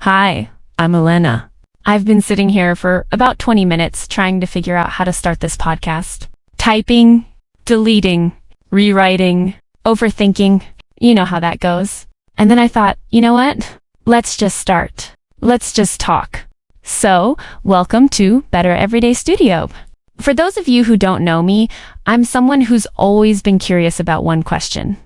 Hi, I'm Elena. I've been sitting here for about 20 minutes trying to figure out how to start this podcast. Typing, deleting, rewriting, overthinking. You know how that goes. And then I thought, you know what? Let's just start. Let's just talk. So, welcome to Better Everyday Studio. For those of you who don't know me, I'm someone who's always been curious about one question.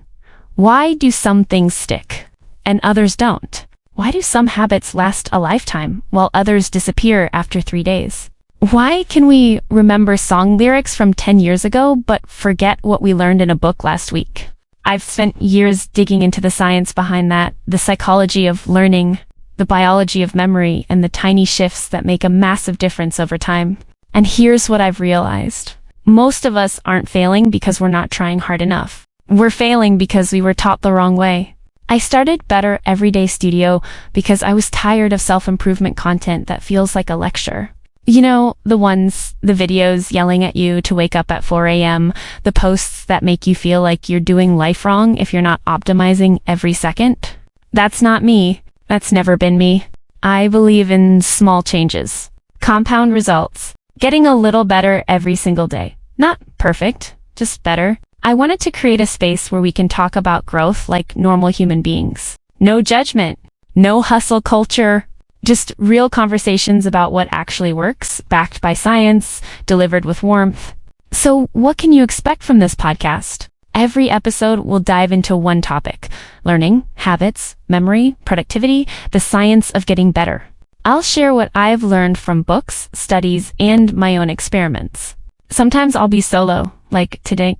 Why do some things stick and others don't? Why do some habits last a lifetime while others disappear after 3 days? Why can we remember song lyrics from 10 years ago but forget what we learned in a book last week? I've spent years digging into the science behind that, the psychology of learning, the biology of memory, and the tiny shifts that make a massive difference over time. And here's what I've realized. Most of us aren't failing because we're not trying hard enough. We're failing because we were taught the wrong way. I started Better Everyday Studio because I was tired of self-improvement content that feels like a lecture. You know, the videos yelling at you to wake up at 4 a.m., the posts that make you feel like you're doing life wrong if you're not optimizing every second. That's not me. That's never been me. I believe in small changes, compound results, getting a little better every single day. Not perfect, just better. I wanted to create a space where we can talk about growth like normal human beings. No judgment, no hustle culture, just real conversations about what actually works, backed by science, delivered with warmth. So what can you expect from this podcast? Every episode will dive into one topic: learning, habits, memory, productivity, the science of getting better. I'll share what I've learned from books, studies, and my own experiments. Sometimes I'll be solo, like today.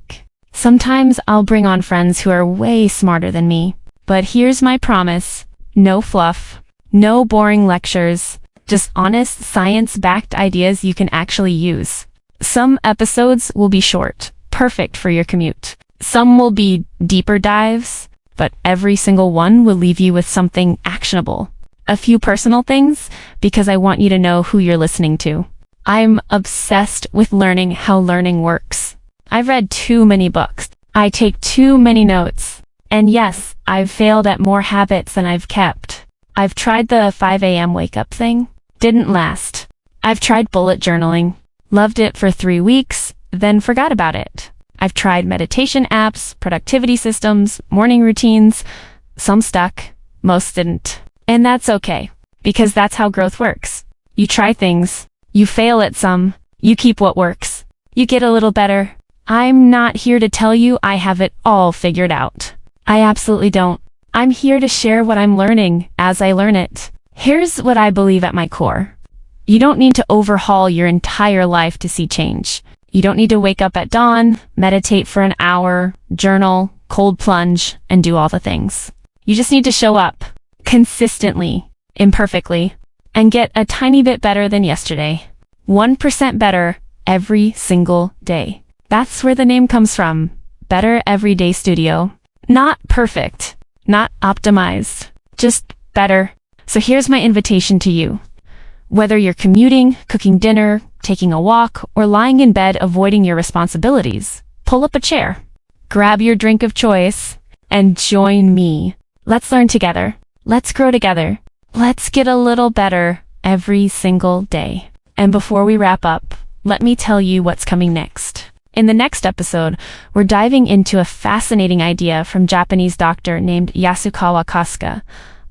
Sometimes I'll bring on friends who are way smarter than me. But here's my promise: no fluff, no boring lectures, just honest, science-backed ideas you can actually use. Some episodes will be short, perfect for your commute. Some will be deeper dives, but every single one will leave you with something actionable. A few personal things, because I want you to know who you're listening to. I'm obsessed with learning how learning works. I've read too many books. I take too many notes. And yes, I've failed at more habits than I've kept. I've tried the 5 a.m. wake-up thing. Didn't last. I've tried bullet journaling. Loved it for 3 weeks, then forgot about it. I've tried meditation apps, productivity systems, morning routines. Some stuck. Most didn't. And that's okay, because that's how growth works. You try things. You fail at some. You keep what works. You get a little better. I'm not here to tell you I have it all figured out. I absolutely don't. I'm here to share what I'm learning as I learn it. Here's what I believe at my core. You don't need to overhaul your entire life to see change. You don't need to wake up at dawn, meditate for an hour, journal, cold plunge, and do all the things. You just need to show up consistently, imperfectly, and get a tiny bit better than yesterday. 1% better every single day. That's where the name comes from. Better Everyday Studio. Not perfect, not optimized, just better. So here's my invitation to you. Whether you're commuting, cooking dinner, taking a walk, or lying in bed avoiding your responsibilities, pull up a chair, grab your drink of choice, and join me. Let's learn together. Let's grow together. Let's get a little better every single day. And before we wrap up, let me tell you what's coming next. In the next episode, we're diving into a fascinating idea from Japanese doctor named Yasukawa Kasuga,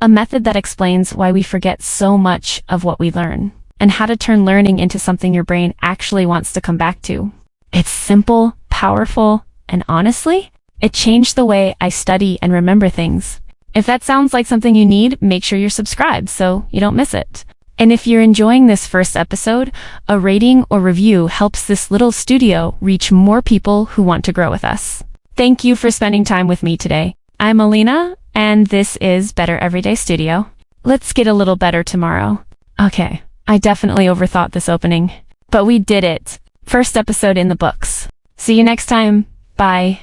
a method that explains why we forget so much of what we learn, and how to turn learning into something your brain actually wants to come back to. It's simple, powerful, and honestly, it changed the way I study and remember things. If that sounds like something you need, make sure you're subscribed so you don't miss it. And if you're enjoying this first episode, a rating or review helps this little studio reach more people who want to grow with us. Thank you for spending time with me today. I'm Elena, and this is Better Everyday Studio. Let's get a little better tomorrow. Okay, I definitely overthought this opening, but we did it. First episode in the books. See you next time. Bye.